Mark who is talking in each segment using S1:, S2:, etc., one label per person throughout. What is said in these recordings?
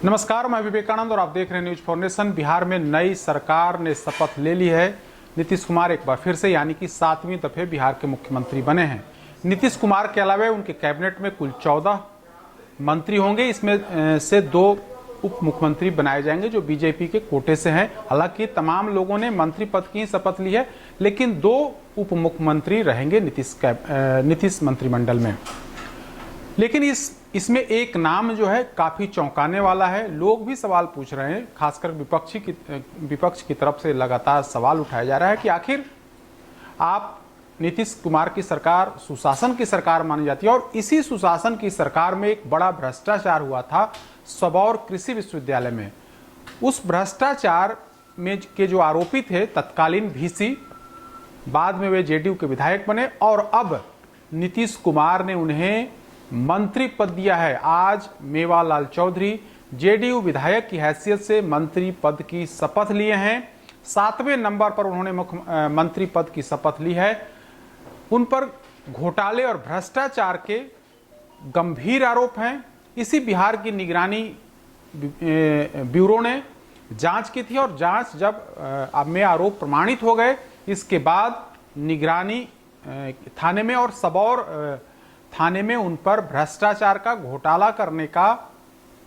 S1: नमस्कार, मैं विवेकानंद और आप देख रहे हैं न्यूज फॉर नेशन। बिहार में नई सरकार ने शपथ ले ली है। नीतीश कुमार एक बार फिर से यानी कि 7वीं दफे बिहार के मुख्यमंत्री बने हैं। नीतीश कुमार के अलावा उनके कैबिनेट में कुल 14 मंत्री होंगे। इसमें से 2 उप मुख्यमंत्री बनाए जाएंगे जो बीजेपी के कोटे से हैं। हालांकि तमाम लोगों ने मंत्री पद की शपथ ली है, लेकिन 2 उप मुख्यमंत्री रहेंगे नीतीश मंत्रिमंडल में। लेकिन इसमें एक नाम जो है काफी चौंकाने वाला है। लोग भी सवाल पूछ रहे हैं, खासकर विपक्ष की तरफ से लगातार सवाल उठाया जा रहा है कि आखिर आप नीतीश कुमार की सरकार सुशासन की सरकार मानी जाती है और इसी सुशासन की सरकार में एक बड़ा भ्रष्टाचार हुआ था सबौर कृषि विश्वविद्यालय में। उस भ्रष्टाचार में के जो आरोपी थे तत्कालीन वीसी, बाद में वे जेडीयू के विधायक बने और अब नीतीश कुमार ने उन्हें मंत्री पद दिया है। आज मेवालाल चौधरी जेडीयू विधायक की हैसियत से मंत्री पद की शपथ लिए हैं। 7वें नंबर पर उन्होंने मंत्री पद की शपथ ली है। उन पर घोटाले और भ्रष्टाचार के गंभीर आरोप हैं। इसी बिहार की निगरानी ब्यूरो ने जांच की थी और जांच जब में आरोप प्रमाणित हो गए, इसके बाद निगरानी थाने में और सबौर थाने में उन पर भ्रष्टाचार का घोटाला करने का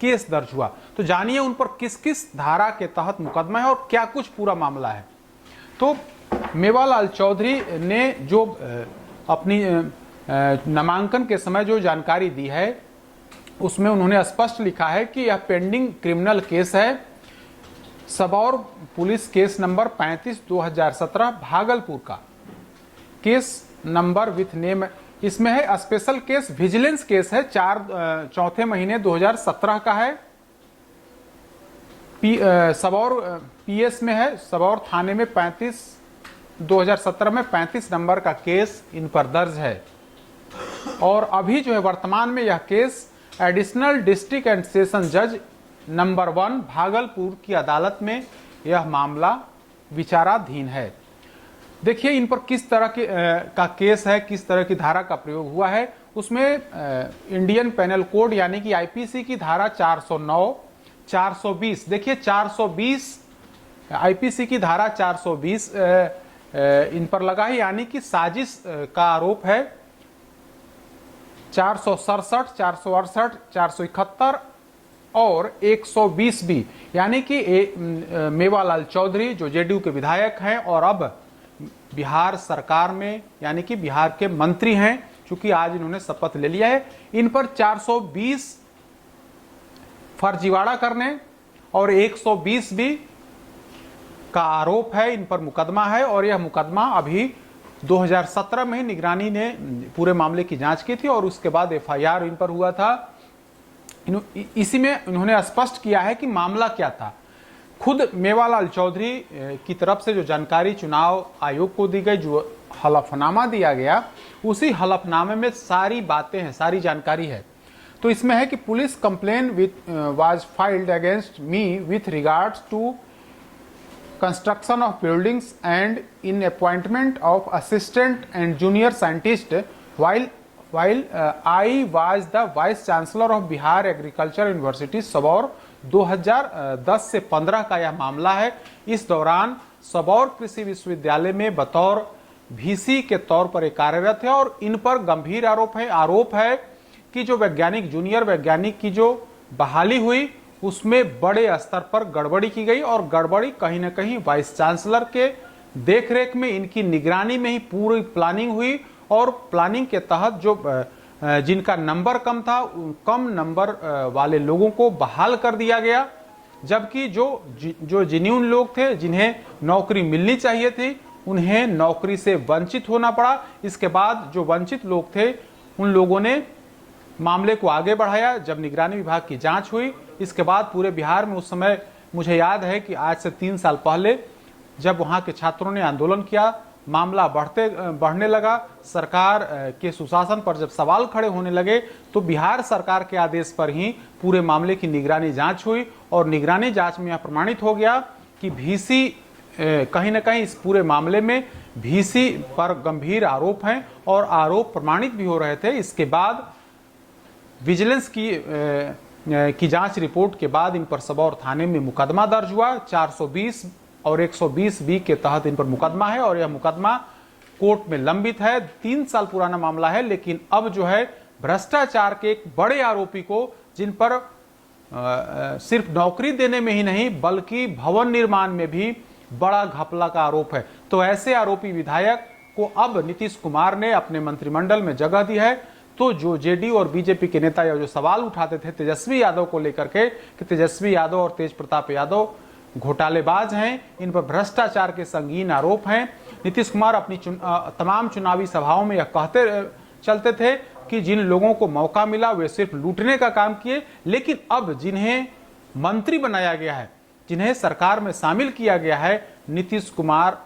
S1: केस दर्ज हुआ। तो जानिए उन पर किस किस धारा के तहत मुकदमा है और क्या कुछ पूरा मामला है। तो मेवालाल चौधरी ने जो अपनी नामांकन के समय जो जानकारी दी है उसमें उन्होंने स्पष्ट लिखा है कि यह पेंडिंग क्रिमिनल केस है। Sabour police case number 35/2017 Bhagalpur का केस नंबर विथ नेम, इसमें है स्पेशल केस, विजिलेंस केस है, 4 महीने 2017 का है। सबौर पीएस में है, सबौर थाने में 2017 में 35 नंबर का केस इन पर दर्ज है। और अभी जो है वर्तमान में यह case additional district and session जज नंबर 1 भागलपुर की अदालत में यह मामला विचाराधीन है। देखिए इन पर किस तरह का केस है, किस तरह की धारा का प्रयोग हुआ है। उसमें इंडियन पेनल कोड यानी कि आईपीसी की धारा 409, 420, देखिए 420 आईपीसी की धारा 420 इन पर लगा है, यानी कि साजिश का आरोप है। 467, 468, 471 और 120 भी, यानी कि मेवालाल चौधरी जो जेडीयू के विधायक हैं और अब बिहार सरकार में यानी कि बिहार के मंत्री हैं, चूंकि आज इन्होंने शपथ ले लिया है, इन पर 420 फर्जीवाड़ा करने और 120 भी का आरोप है। इन पर मुकदमा है और यह मुकदमा अभी 2017 में ही निगरानी ने पूरे मामले की जांच की थी और उसके बाद एफआईआर इन पर हुआ था। इसी में उन्होंने स्पष्ट किया है कि मामला क्या था। खुद मेवालाल चौधरी की तरफ से जो जानकारी चुनाव आयोग को दी गई, जो हलफनामा दिया गया, उसी हलफनामे में सारी बातें हैं, सारी जानकारी है। तो इसमें है कि police complaint was filed against me with regards to construction of buildings and in appointment of assistant and junior scientist while I was the vice chancellor of Bihar agriculture university Sabour. 2010 से 15 का यह मामला है। इस दौरान सबौर कृषि विश्वविद्यालय में बतौर वीसी के तौर पर एक कार्यरत है और इन पर गंभीर आरोप है कि जो वैज्ञानिक, जूनियर वैज्ञानिक की जो बहाली हुई उसमें बड़े स्तर पर गड़बड़ी की गई और गड़बड़ी कहीं ना कहीं वाइस चांसलर के देखरेख में, इनकी निगरानी में ही पूरी प्लानिंग हुई और प्लानिंग के तहत जो जिनका नंबर कम था कम नंबर वाले लोगों को बहाल कर दिया गया, जबकि जो जेन्युइन लोग थे, जिन्हें नौकरी मिलनी चाहिए थी, उन्हें नौकरी से वंचित होना पड़ा। इसके बाद जो वंचित लोग थे उन लोगों ने मामले को आगे बढ़ाया। जब निगरानी विभाग की जांच हुई, इसके बाद पूरे बिहार में उस समय मुझे याद है कि आज से 3 साल पहले जब वहाँ के छात्रों ने आंदोलन किया, मामला बढ़ने लगा। सरकार के सुशासन पर जब सवाल खड़े होने लगे तो बिहार सरकार के आदेश पर ही पूरे मामले की निगरानी जांच हुई और निगरानी जांच में यह प्रमाणित हो गया कि वीसी कहीं ना कहीं इस पूरे मामले में वीसी पर गंभीर आरोप हैं और आरोप प्रमाणित भी हो रहे थे। इसके बाद विजिलेंस की की जांच रिपोर्ट के बाद इन पर सबौर थाने में मुकदमा दर्ज हुआ। 420 और 120B के तहत इन पर मुकदमा है और यह मुकदमा कोर्ट में लंबित है। 3 साल पुराना मामला है, लेकिन अब जो है भ्रष्टाचार के एक बड़े आरोपी को, जिन पर सिर्फ नौकरी देने में ही नहीं बल्कि भवन निर्माण में भी बड़ा घपला का आरोप है, तो ऐसे आरोपी विधायक को अब नीतीश कुमार ने अपने मंत्रिमंडल में जगह दी है। तो जो जेडीयू और बीजेपी के नेता जो सवाल उठाते थे तेजस्वी यादव को लेकर के कि तेजस्वी यादव और तेज प्रताप यादव घोटालेबाज हैं, इन पर भ्रष्टाचार के संगीन आरोप हैं। नीतीश कुमार अपनी तमाम चुनावी सभाओं में यह कहते चलते थे कि जिन लोगों को मौका मिला वे सिर्फ लूटने का काम किए, लेकिन अब जिन्हें मंत्री बनाया गया है, जिन्हें सरकार में शामिल किया गया है, नीतीश कुमार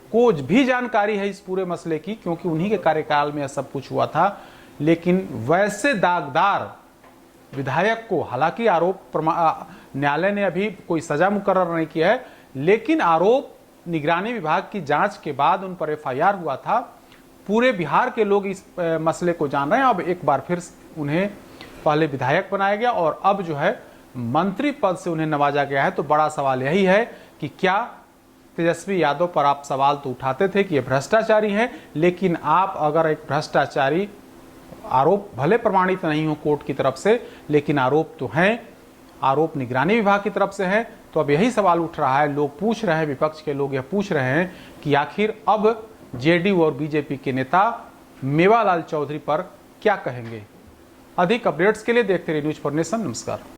S1: को भी जानकारी है इस पूरे मसले की, क्योंकि उन्हीं के कार्यकाल में यह सब कुछ हुआ था। लेकिन वैसे दागदार विधायक को, हालांकि आरोप न्यायालय ने अभी कोई सजा मुकर्रर नहीं की है, लेकिन आरोप निगरानी विभाग की जांच के बाद उन पर FIR हुआ था। पूरे बिहार के लोग इस मसले को जान रहे हैं। अब एक बार फिर उन्हें पहले विधायक बनाया गया और अब जो है मंत्री पद से उन्हें नवाजा गया है। तो बड़ा सवाल यही है कि क्या तेजस्वी यादव पर आप सवाल तो उठाते थे कि ये भ्रष्टाचारी हैं, लेकिन आप अगर एक भ्रष्टाचारी, आरोप भले प्रमाणित नहीं हो कोर्ट की तरफ से, लेकिन आरोप तो हैं, आरोप निगरानी विभाग की तरफ से है, तो अब यही सवाल उठ रहा है। लोग पूछ रहे हैं, विपक्ष के लोग यह पूछ रहे हैं कि आखिर अब जेडीयू और बीजेपी के नेता मेवालाल चौधरी पर क्या कहेंगे। अधिक अपडेट्स के लिए देखते रहिए न्यूज़ फॉर नेशन। नमस्कार।